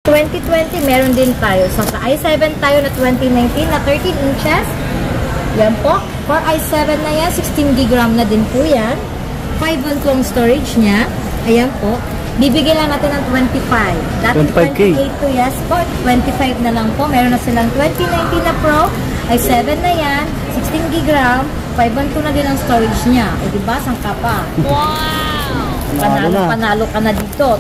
2020, meron din tayo. So, sa i7 tayo na 2019 na 13 inches. Yan po. For i7 na yan, 16 GB RAM na din po yan. 512 ang storage niya. Ayan po. Bibigyan lang natin ng 25. Dati 25K. 28 to, yes po. 25 na lang po. Meron na silang 2019 na Pro. i7 na yan. 16 GB RAM. 512 na din ang storage niya. O diba? Sangka pa. Wow! Panalo ka na dito.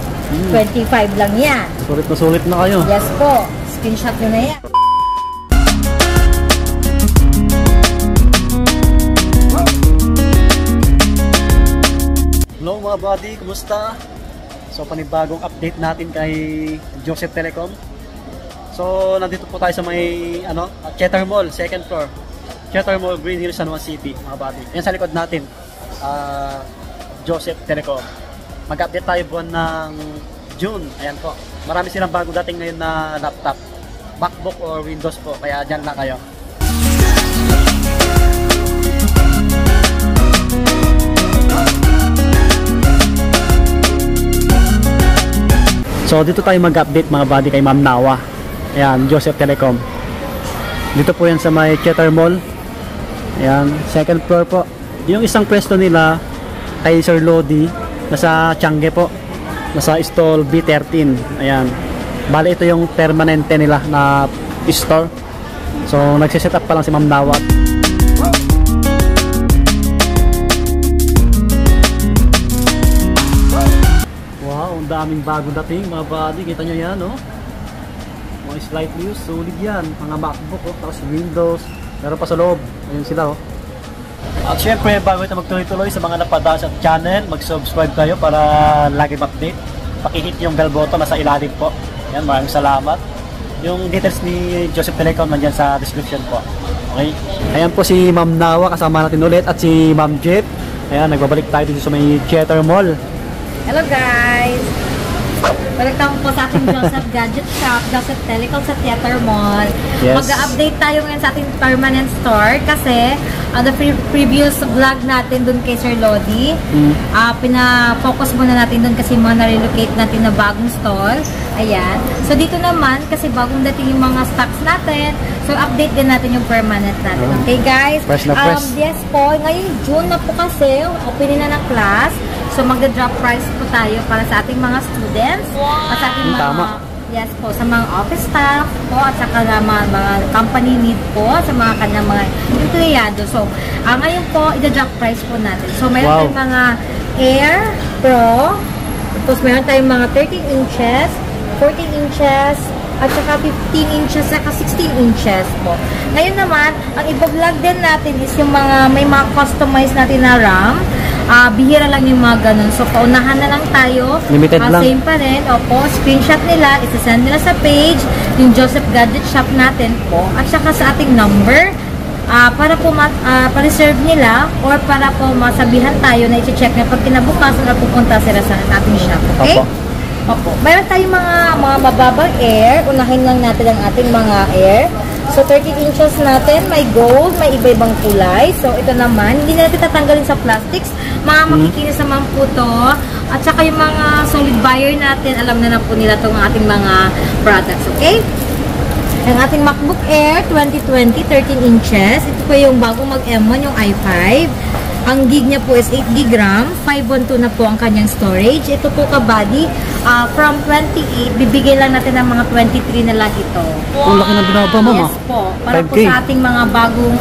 25 lang yan. Sulit na kayo. Yes po. Screenshot nyo na yan. Hello mga buddy, kumusta? So panibagong update natin kay Joseph Telecom. So nandito po tayo sa may Cheddar Mall, second floor. Cheddar Mall, Green Hills, San Juan City, mga buddy. Yan sa likod natin, Joseph Telecom. Mag-update tayo buwan ng June. Ayan po. Marami silang bago dating ngayon na laptop. MacBook or Windows po, kaya dyan lang kayo. So dito tayo mag-update mga buddy kay Ma'am Nawa. Ayan, Joseph Telecom. Dito po yan sa may Cheddar Mall. Ayan, second floor po. Yung isang pwesto nila kay Sir Lodi, nasa Changi po. Nasa stall B13. Ayan. Bali ito yung permanente nila na store. So nagsiset up pa lang si Ma'am Nawa. Ang daming bago dating mga buddy, kita nyo yan, no? Mga slightly used, solid yan, mga MacBook, tapos Windows, meron pa sa loob, ayun sila, At syempre, bago ito magtuloy-tuloy sa mga napadaan sa channel, mag-subscribe kayo para lagi update. Pakihit yung bell button nasa ilalim po. Yan, maraming salamat. Yung details ni Joseph Telecom nandyan sa description po. Okay? Ayan po si Ma'am Nawa, kasama natin ulit, at si Ma'am Jeff. Ayan, nagbabalik tayo dito sa may Cheddar Mall. Hello guys! Welcome po sa ating Joseph Gadget Shop, Joseph Telecom sa Cheddar Mall. Yes. Mag-update tayo ngayon sa ating permanent store kasi the previous vlog natin dun kay Sir Lodi, pina-focus muna natin dun kasi mga na-relocate natin na bagong stall. Ayan. So dito naman, kasi bagong dating yung mga stocks natin, so update din natin yung permanent natin. Okay guys? Fresh na fresh. Yes po, ngayon June na po kasi, opening na ng class. So magda-drop price po tayo para sa ating mga students at sa ating mga yes po, sa mga office staff po at sa mga company need po sa mga kanyang mga empleyado. So ngayon po i-drop price po natin. So mayroon tayong mga Air Pro, tapos mayroon tayong mga 13 inches, 14 inches, at saka 15 inches, saka 16 inches po. Ngayon naman, ang i-vlog din natin is yung mga may mga customized natin na RAM. Bihira lang yung mga ganun. So, paunahan na lang tayo. Limited lang. Same pa rin. Opo, screenshot nila. Isasend nila sa page. Yung Joseph Gadget Shop natin po. At saka sa ating number. Para po pa-reserve nila or para po masabihan tayo na i-check na pag kinabukasan na pupunta sila sa ating shop. Okay? Opo. Mayroon tayong mga mababang Air. Unahin lang natin ang ating mga Air. So, 30 inches natin, may gold, may iba-ibang kulay. So, ito naman, hindi natin tatanggalin sa plastics. Makikinis naman po to. At saka yung mga solid buyer natin, alam na po nila itong ating mga products. Okay? Ang ating MacBook Air 2020, 13 inches. Ito po yung bagong mag-M1, yung i5. Ang gig niya po is 8 GB RAM. 512 na po ang kanyang storage. Ito po ka-body, from 28, bibigay lang natin ng mga 23 na lang ito. Ang laki ng binaba, mama. Yes po. Para po sa ating mga bagong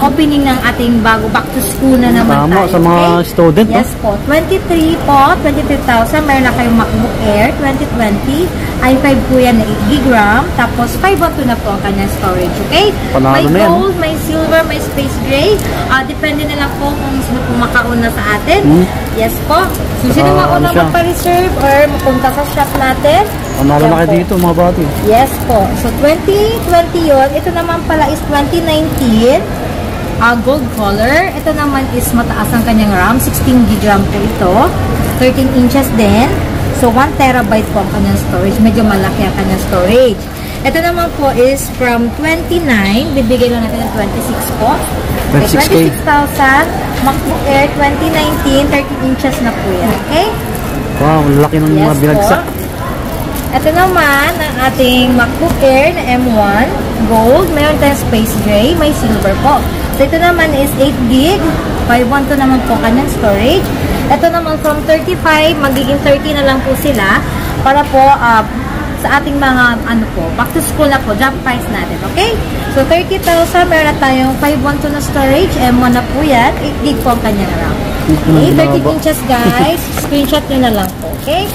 opening ng ating bago back to school na naman tayo. Sa mga student, yes po. 23 po, 23,000. Mayroon na kayong MacBook Air 2020. i5 po yan na 8 GB RAM. Tapos 512 na po ang kanyang storage. Okay? May gold, may silver, may space gray. Depende na lang po kung sino po makauna sa atin. Yes po. So, sino mauna magpa-reserve or mapunta sa shop natin? Panalo na kayo dito mga buddy. Yes po. So, 2020 yun. Ito naman pala is 2019. Gold color. Ito naman is mataas ang kanyang RAM. 16 GB RAM po ito. 13 inches din. So, 1 terabyte po ang kanyang storage. Medyo malaki ang kanyang storage. Ito naman po is from 29. Bibigay lang natin ng 26 po. 26,000. MacBook Air 2019. 13 inches na po yan. Okay? Wow, laki ng mga binagsak. Ito naman ang ating MacBook Air na M1 Gold. Mayroon tayong space gray, may silver po. So ito naman is 8GB, 512 naman po kanyang storage. Ito naman from 35, magiging 30 na lang po sila para po sa ating mga back to school na po, job price natin, okay? So 30,000, meron na tayong 512 na storage, M1 na po yan, 8GB po ang kanyang RAM. Okay, 13 inches guys, screenshot nyo na lang po, okay?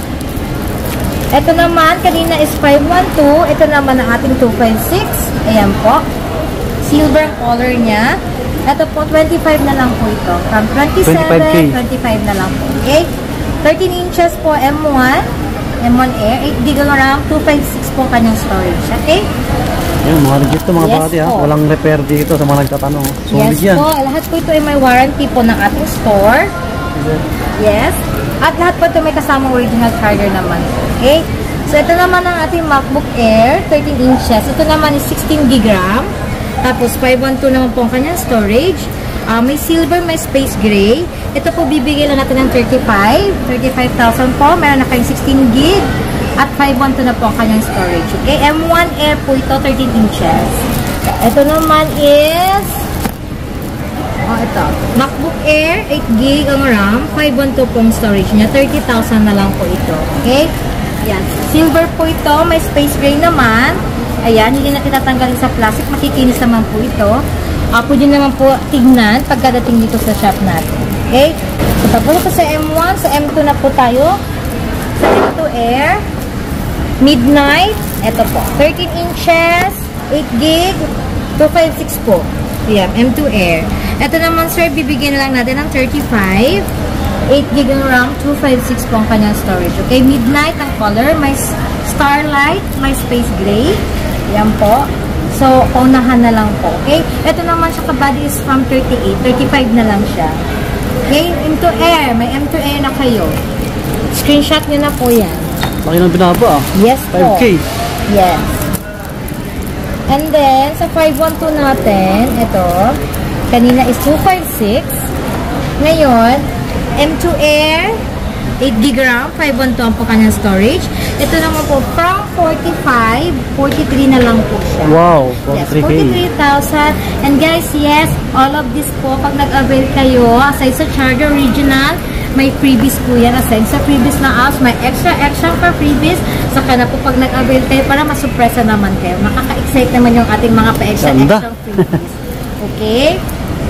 Ito naman, kanina is 512, ito naman ang ating 256, ayan po, silver color niya. Ito po, 25 na lang po ito, from 27, 25 na lang po, okay? 13 inches po, M1 Air, 8GB RAM, 256 po kanyang storage. Okay? Yan, mga legit to mga pati ha. Walang repair dito sa mga nagtatanong. Solid yes po. Lahat po ito ay may warranty po ng ating store. Yes. At lahat po ito may kasamang original charger naman. Okay? So, ito naman ang ating MacBook Air, 13 inches. Ito naman is 16GB RAM. Tapos, 512 naman po ang kanyang storage. May silver, may space gray. Ito po bibigyan lang natin ng 35,000 po. Meron na kayong 16GB at 512 na po ang kanyang storage. Okay, M1 Air po ito, 13 inches. Ito naman is ito, MacBook Air, 8GB ang RAM, 512 po ang storage niya, 30,000 na lang po ito. Okay, yan. Silver po ito, may space gray naman. Ayan, hindi na tinatanggalin sa plastic, makikinis naman po ito. Pwede naman po tignan pagkadating dito sa shop natin. Okay? So, tapos po sa M1, sa M2 na po tayo. Sa M2 Air, Midnight, ito po, 13 inches, 8GB, 256 po. Ayan, M2 Air. Ito naman, sir, bibigyan lang natin ng 35, 8GB RAM, 256 po ang kanyang storage. Okay? Midnight ang color, may starlight, may space gray. Ayan po. So, unahan na lang po. Okay? Ito naman siya kabady is from 38. 35 na lang siya. Okay? M2 Air. May M2 Air na kayo. Screenshot nyo na po yan. Laki ng binaba Yes po. 5K. Yes. And then, sa 512 natin, ito, kanina is 256. Ngayon, M2 Air, 8GB RAM, 512 po kanyang storage. Ito naman po, from 45, 43 na lang po siya. Wow, 43K. Yes, 43,000. And guys, yes, all of this po, pag nag-avail kayo, aside sa charger original, may freebies po yan. Aside sa freebies na apps, may extra for freebies. Saka na po pag nag-avail kayo, para masupresa naman kayo. Makaka-excite naman yung ating mga pa-extra freebies. Okay?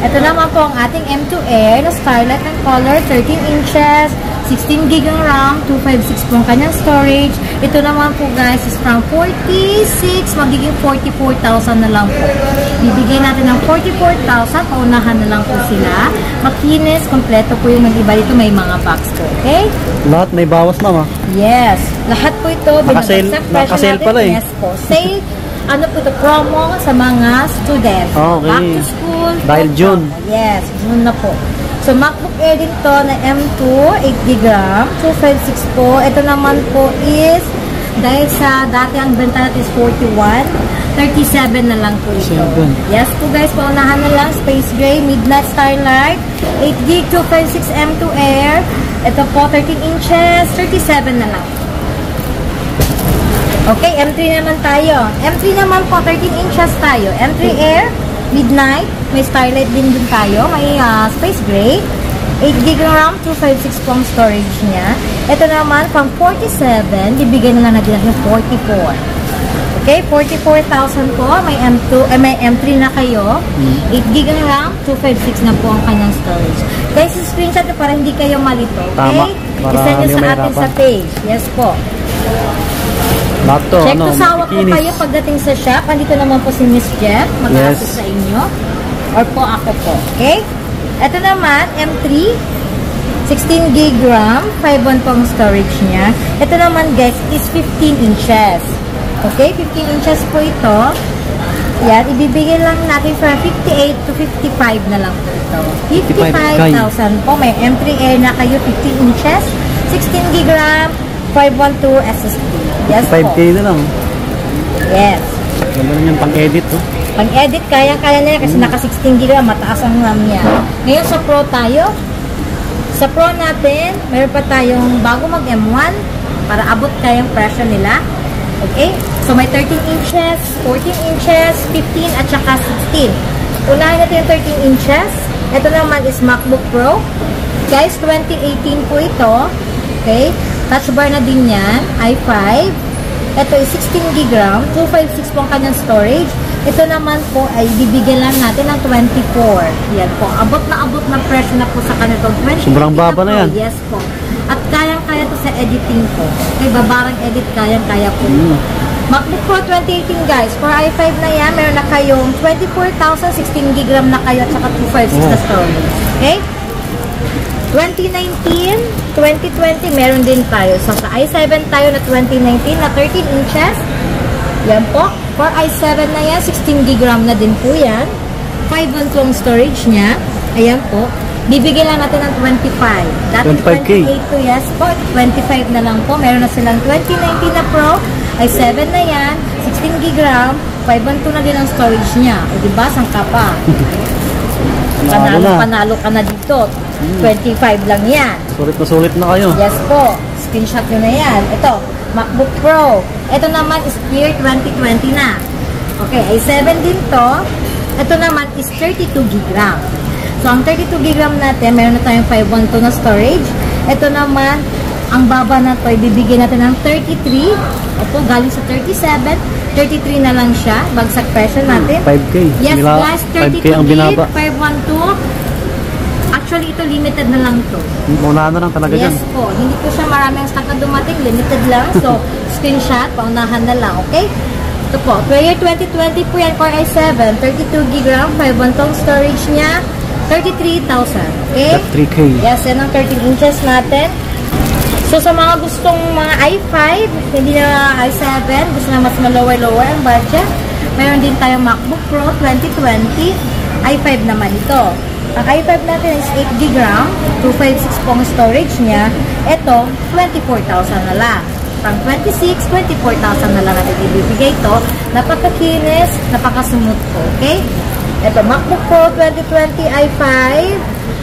Ito naman po ang ating M2 Air na Starlight ng color, 13 inches, 16GB ang RAM, 256 po ang kanyang storage. Ito naman po guys is from 46, magiging 44,000 na lang po. Bibigyan natin ng 44,000, paunahan na lang po sila. Makinis, kompleto po yung mag-iba dito, may mga box po, okay? Lahat may bawas mama. Yes, lahat po ito. Naka-sale pala eh. Yes po, sale. Ano po ito, promo sa mga students. Okay. Back to school. Dahil June. Yes, June na po. So, MacBook Air din to na M2, 8GB RAM, 256 po. Ito naman po is, dahil sa dati ang benta natin is 41, 37 na lang po ito. Yes po guys, paunahan na lang. Space Gray, Midnight Starlight, 8GB, 256 M2 Air. Ito po, 13 inches, 37 na lang. Okay, M3 naman tayo. M3 naman po, 13 inches tayo. M3 Air, Midnight, may Starlight din tayo. May Space Gray, 8GB RAM, 256 po ang storage niya. Ito naman, from 47, bibigyan na lang natin ng 44. Okay, 44,000 po. May may M3 na kayo. 8GB RAM, 256 na po ang kanyang storage. Guys, screenshot na para hindi kayo malito. Okay? Isend nyo sa atin sa page. Yes po. Check to sawa po kayo pagdating sa shop. Andito naman po si Miss Jeff. Mag-assist sa inyo. Or po ako po. Okay? Ito naman, M3. 16GB RAM. 512 po ang storage niya. Ito naman guys is 15 inches. Okay? 15 inches po ito. Yan. Ibibigay lang natin from 58 to 55 na lang po ito. 55,000 po. May M3 Air na kayo. 15 inches. 16GB RAM. 512 SSD. Yes 5K po. na lang. Yes. Ganda na yung pang-edit to. Pang-edit, kaya na kasi naka 16GB, mataas ang RAM niya. Ngayon sa Pro tayo. Sa Pro natin, meron pa tayong bago mag M1, para abot kayang presyo nila. Okay? So, may 13 inches, 14 inches, 15, at saka 16. Unahin natin yung 13 inches. Ito naman is MacBook Pro. Guys, 2018 po ito. Okay? Touch bar na din yan. i5. Ito is 16 GB RAM. 256 po ang kanyang storage. Ito naman po ay bibigyan lang natin ng 24. Yan po. Abot na presyo na po sa kanito. Sobrang baba na yan. Yes po. At kayang-kaya to sa editing po. Kay babarang edit, kayang-kaya po. MacBook Pro 2018 guys. For i5 na yan, meron na kayong 24,000, 16 GB RAM na kayo at saka 256 na storage. Okay? 2019, 2020, meron din tayo. So, sa i7 tayo na 2019 na 13 inches. Yan po. For i7 na yan, 16 GB RAM na din po yan. 512 ang storage niya. Ayan po. Bibigyan lang natin ng 25. Dati 25K. 28 to, yes po. 25 na lang po. Meron na silang 2019 na Pro. i7 na yan. 16 GB RAM. 512 na din ang storage niya. O diba? Sangka pa. Panalo ka na dito. 25 lang yan. Sulit na kayo. Yes po. Screenshot nyo na yan. Ito, MacBook Pro. Ito naman is year 2020 na. Okay, i7 din to. Ito naman is 32 GB RAM. So, ang 32 GB RAM natin, meron na tayong 512 na storage. Ito naman, ang baba na to, ibibigay natin ng 33. Opo, galing sa 37. 33 na lang siya. Bagsak presyo natin. 5K. Yes, guys, 5K 32 ang binaba. 512. Actually, ito limited na lang to. Maunahan na lang talaga dyan. Yes po. Hindi po siya maraming stock na dumating. Limited lang. So, screenshot, paunahan na lang. Okay? Ito po. For year 2020 po yan, Core i7. 32 GB RAM, 512 storage niya. 33,000. Okay? 3K. Yes, yan ang 13 inches natin. So, sa mga gustong mga i5, hindi na i7, gusto na mas lower ang budget, mayroon din tayong MacBook Pro 2020. i5 naman ito. Ang i5 natin is 8 GB RAM, 256 po ang storage niya. Ito, 24,000 na lang. Pang 26, 24,000 na lang natin ibibigay ito. Napakakinis, napakasmooth po. Okay? Ito, MacBook Pro 2020 i5,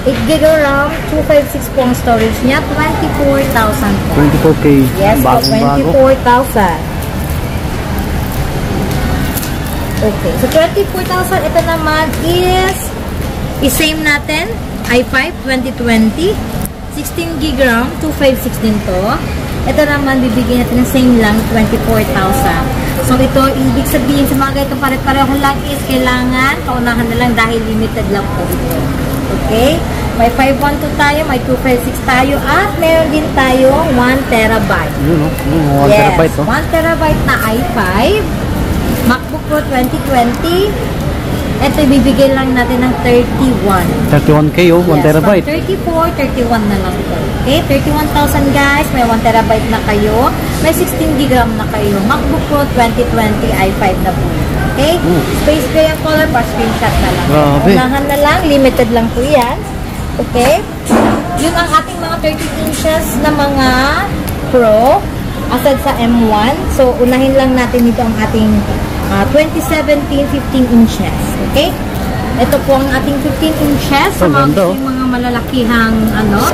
8 GB RAM, 256 po ang storage niya, 24,000 po. 24K. Yes, po, 24,000. Okay, so 24,000, ito naman is same natin, i5 2020, 16 GB RAM, 256 din to. Ito naman, bibigyan natin ng same lang, 24,000. So, ito, ibig sabihin sa mga ganito pare-pareho lang is kailangan, paunahan na lang dahil limited lang po ito. Okay? May 512 tayo, may 256 tayo, at meron din tayo 1 terabyte. Yun, 1 yes, terabyte, 1 terabyte na i5, MacBook Pro 2020. Ito, ibibigay lang natin ng 31. 31K, 1 terabyte. 34, 31 na lang po. Okay, 31,000 guys. May 1 terabyte na kayo. May 16 GB RAM na kayo. MacBook Pro 2020 i5 na po. Okay? Space gray ang color, pa screenshot na lang. Unahan na lang, limited lang po yan. Okay? Yun ang ating mga 13 inches na mga Pro. Aside sa M1. So, unahin lang natin dito ang ating 2017 15 inches. Okay? Ito po ang ating 15 inches sa mga malalakihang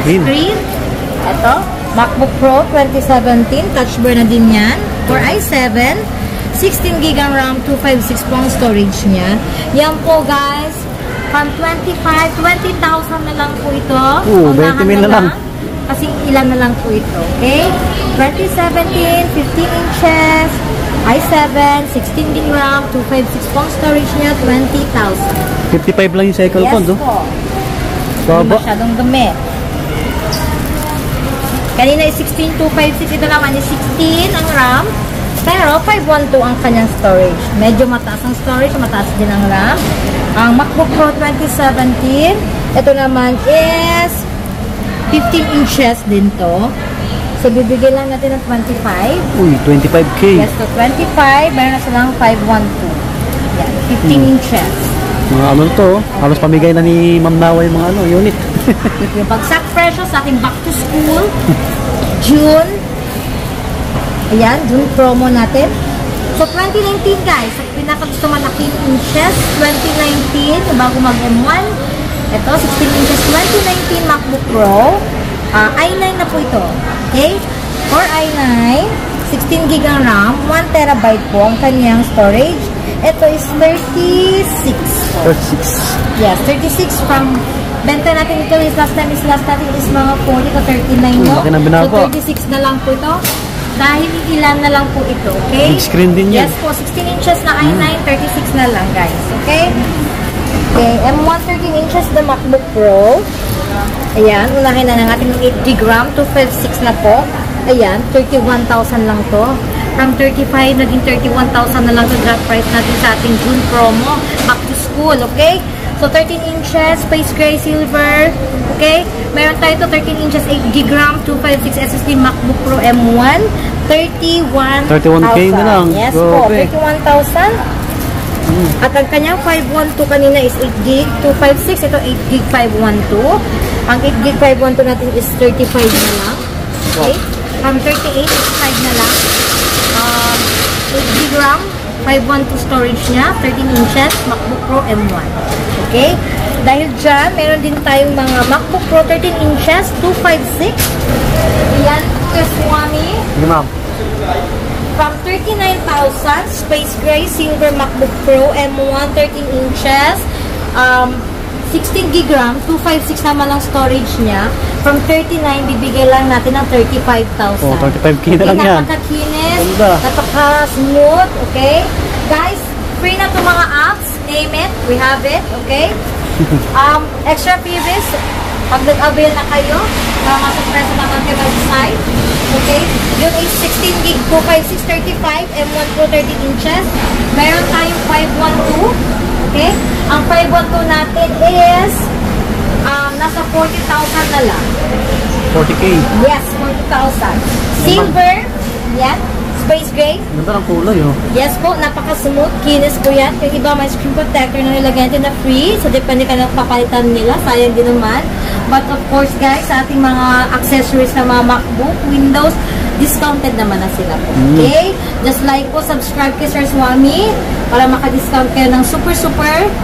screen. Ito, MacBook Pro 2017. Touch bar na din yan. For i7, 16 GB RAM, 256 po ang storage niya. Yan po guys. From 20,000 na lang po ito. 20,000 na lang. Kasi ilan na lang po ito. Okay? 2017, 15 inches. i7, 16 GB RAM, 256 po ang storage niya, 20,000. 55 lang yung cycle yes, po, no? Po. Hindi masyadong dumi. Kanina is 16,256. Ito naman is 16 ang RAM. Pero 512 ang kanyang storage. Medyo mataas ang storage, mataas din ang RAM. Ang MacBook Pro 2017, ito naman is 15 inches din to. So, bibigyan lang natin ng 25. Uy, 25K. Yes, so 25. Meron na silang 512. Yan, 15 inches. Mga ano to, halos pamigay na ni Ma'am Nawa yung mga unit. Yung bagsak presyo sa ating back to school, June. Ayan, June promo natin. So, 2019 guys, pinakagusto malaking inches, 2019, bago mag-M1. Ito, 16 inches, 2019 MacBook Pro. i9 na po ito. Okay? Core i9, 16 gig ang RAM, 1 terabyte po ang kanyang storage. Ito is 36. 36. Yes, 36 from benta natin ito is last natin is mga 40 to 39 no? Laki ng binaba. So 36 na lang po ito. Dahil ilan na lang po ito, okay? Big screen din yan. Yes po, 16 inches na i9, 36 na lang guys, okay? Okay, M1 13 inches the MacBook Pro. Ayan, unahin na ng ating 8GB RAM, 256 na po. Ayan, 31,000 lang to. From 35, naging 31,000 na lang to drop price natin sa ating June promo. Back to school, okay? So, 13 inches, space gray, silver, okay? Meron tayo to 13 inches, 8GB RAM, 256 SSD MacBook Pro M1, 31,000. 31K na lang. Yes Go, po, okay. 31,000. At ang kanyang 512 kanina is 8GB, 256. Ito 8GB 512. Ang 8GB 512 natin is 35 na lang. Okay? From 38 is 5 na lang. 8GB RAM, 512 storage niya, 13 inches, MacBook Pro M1. Okay? Dahil dyan, meron din tayong mga MacBook Pro 13 inches, 256. Ayan, Kuya Swami. Sige ma'am. From 39,000, space gray, silver MacBook Pro, M1, 13 inches, 16 gig RAM, 256 naman ang storage niya. From 39, bibigay lang natin ng 35,000. Oh, 35K na lang yan. Napakakinis, Ganda. napaka-smooth, okay? Guys, free na itong mga apps, name it, we have it, okay? Extra freebies, pag nag-avail na kayo, masupreso naman kayo website. Okay? Yung is 16 gig 25635 M1 Pro 13 inches. Meron tayong 512. Okay? Ang 512 natin is nasa 40,000 na lang. 40K. Yes, 40,000. Silver. Yan. Space gray. Ganda ng kulay, oh. Yes po, napaka-smooth. Kinis po yan. Yung iba may screen protector na nilagyan natin na free. So, depende ka lang papalitan nila. Sayang din naman. But of course, guys, sa ating mga accessories na mga MacBook, Windows, discounted naman na sila po. Okay? Just like po, subscribe kay Sir Swami para maka-discount kayo ng super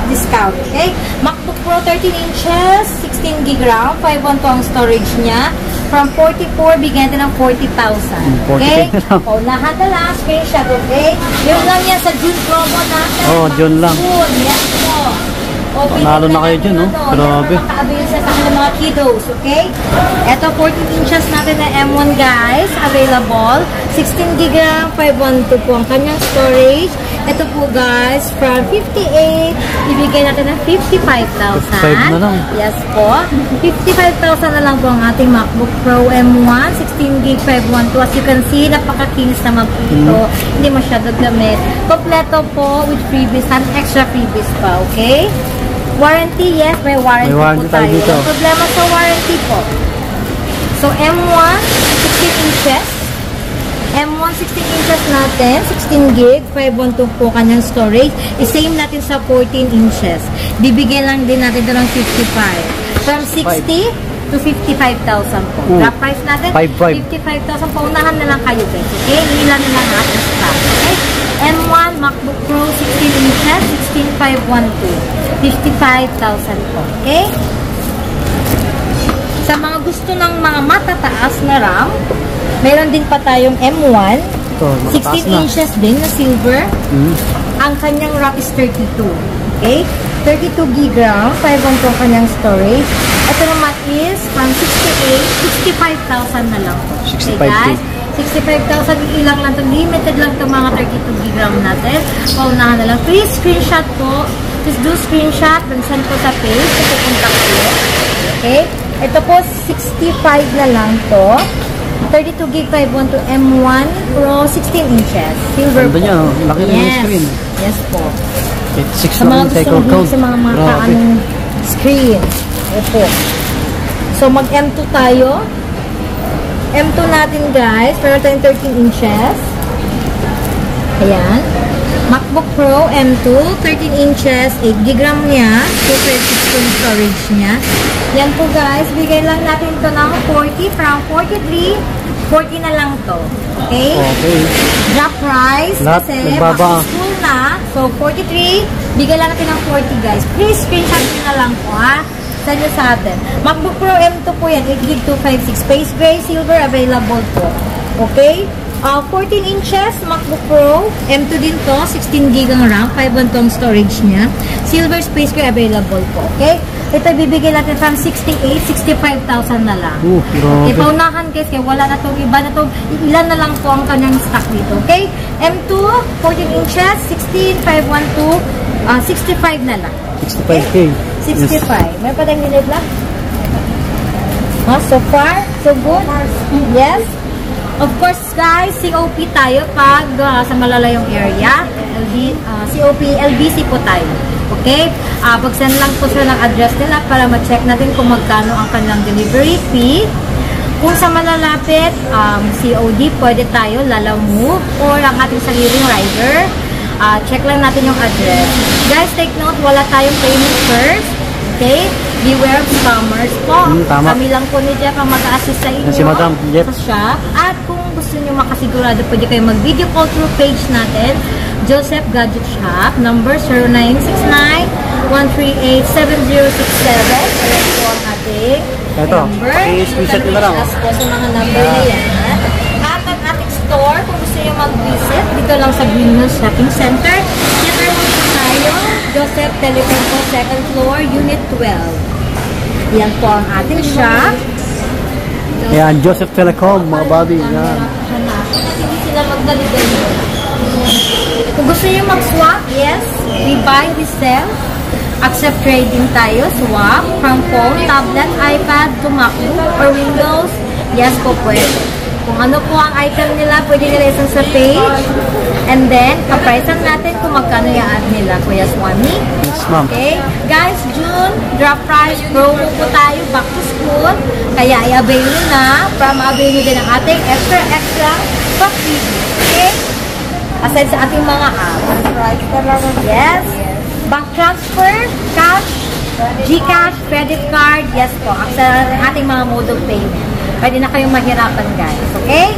discount. Okay? MacBook Pro 13 inches, 16 gig RAM, 512 ang storage niya. From 44, bigyan natin ng 40,000. Okay? O, lahat na lang, screenshot, okay? Yun lang yan sa June promo natin. Oh, June lang. June, yes po. Panalo na kayo dyan, no? Grabe. Maka-avail siya sa kanilang mga kiddos, okay? Ito, 14 inches natin na M1, guys. Available. 16 gig RAM, 512 po ang kanyang storage. Ito po, guys, from 58, ibigay natin ng 55,000. 55 na lang. Yes po. 55,000 na lang po ang ating MacBook Pro M1, 16 gig 512. As you can see, napaka-kinis naman po ito. Hindi masyado gamit. Kompleto po with freebies and extra freebies pa, okay? Warranty, yes, may warranty, po tayo. dito. Ang problema sa warranty po. So, M1, 16 inches. M1, 16 inches natin, 16 gig, 512 po kanyang storage. I-same natin sa 14 inches. Bibigyan lang din natin ito ng 55. From 60 to 55,000 po. Drop price natin, 55,000 po. Unahan na lang kayo, guys. Okay? Ilan na lang natin stock. Okay? M1, MacBook Pro, 16 inches, 16,512. 55,000 po. Okay? Sa mga gusto ng mga matataas na RAM, meron din pa tayong M1, Ito, 16 inches din na silver. Ang kanyang RAM is 32. Okay? 32 gig RAM, 512 ang kanyang storage. Ito naman is from 68, 65,000 na lang po. Okay, 65K. guys? 65,000, ilang lang ito. Limited lang ito mga 32 gig RAM natin. Paunahan na lang. Please screenshot po. Please do screenshot. Then send po sa page. Pupunta kayo. Okay? Ito po, 65 na lang to. 32 gig 512 M1 Pro 16 inches. Silver po. Niya, laki rin yung screen. Yes po. 86 Sa mga lang gusto cycle ng count. sa mga mataanong screen. Opo. So, mag M2 tayo. M2 natin, guys. Meron tayong 13 inches. Ayan. MacBook Pro M2, 13 inches, 8 gig RAM niya, 256 yung storage niya. Yan po, guys. Bigay lang natin ito ng 40 from 43. 40 na lang to. Okay? Okay. Drop price. Lahat Kasi nagbaba. full na. So, 43. Bigay lang natin ng 40, guys. Please, screenshot nyo na lang po, ha? Send nyo sa atin. MacBook Pro M2 po yan. 8 gig 256. Space gray, silver, available po. Okay? 14 inches MacBook Pro, M2 din to, 16 GB ang RAM, 512 storage niya. Silver space ko available po, okay? Ito bibigay natin from 65,000 na lang. Grabe. Paunahan guys, kaya wala na itong iba na itong, ilan na lang po ang kanyang stock dito, okay? M2, 14 inches, 16,512, 65 na lang. 65K. 65. May pa tayong nilid lang? So far, so good? Yes? Of course, guys, COP tayo pag sa malalayong area. COP, LBC po tayo. Okay? Pag-send lang po sila ng address nila para ma-check natin kung magkano ang kanilang delivery fee. Kung sa malalapit, COD, pwede tayo, Lala Move, or ang ating sariling rider. Check lang natin yung address. Guys, take note, wala tayong payment first. Okay? Beware of scammers po. Tama. Kami lang po ni Jeff ang mag-a-assist sa inyo Si Madam Jeff. sa shop. At kung gusto nyo makasigurado, pwede kayo mag-video call through page natin, Joseph Gadget Shop, number 0969-138-7067. Ayan po ang ating number. I-screenshot nyo na lang. Plus po sa mga number na yan. At ang ating store, kung gusto nyo mag-visit, dito lang sa Green Hills Shopping Center. Dito lang po tayo, Joseph Telecom po, 2nd floor, Unit 12. Yan po ang ating shop. Ayan, Joseph Telecom, mga buddy. Yan. Hindi sila magdali-dali. Kung gusto nyo mag-swap, yes, we buy, we sell. Accept trading tayo, swap, from phone, tablet, iPad, to MacBook, or Windows. Yes po, pwede. Kung ano po ang item nila, pwede nila isang sa page. And then, kaprisan natin kung magkano i-add nila, Kuya Swami. Yes, ma'am. Okay? Guys, June, drop price, promo po tayo, back to school. Kaya i-avail nyo na para ma-avail nyo din ang ating extra back video. Okay? Aside sa ating mga apps. Yes. Bank transfer, cash, GCash, credit card, yes po. Sa ating mga mode of payment. Pwede na kayong mahirapan guys. Okay?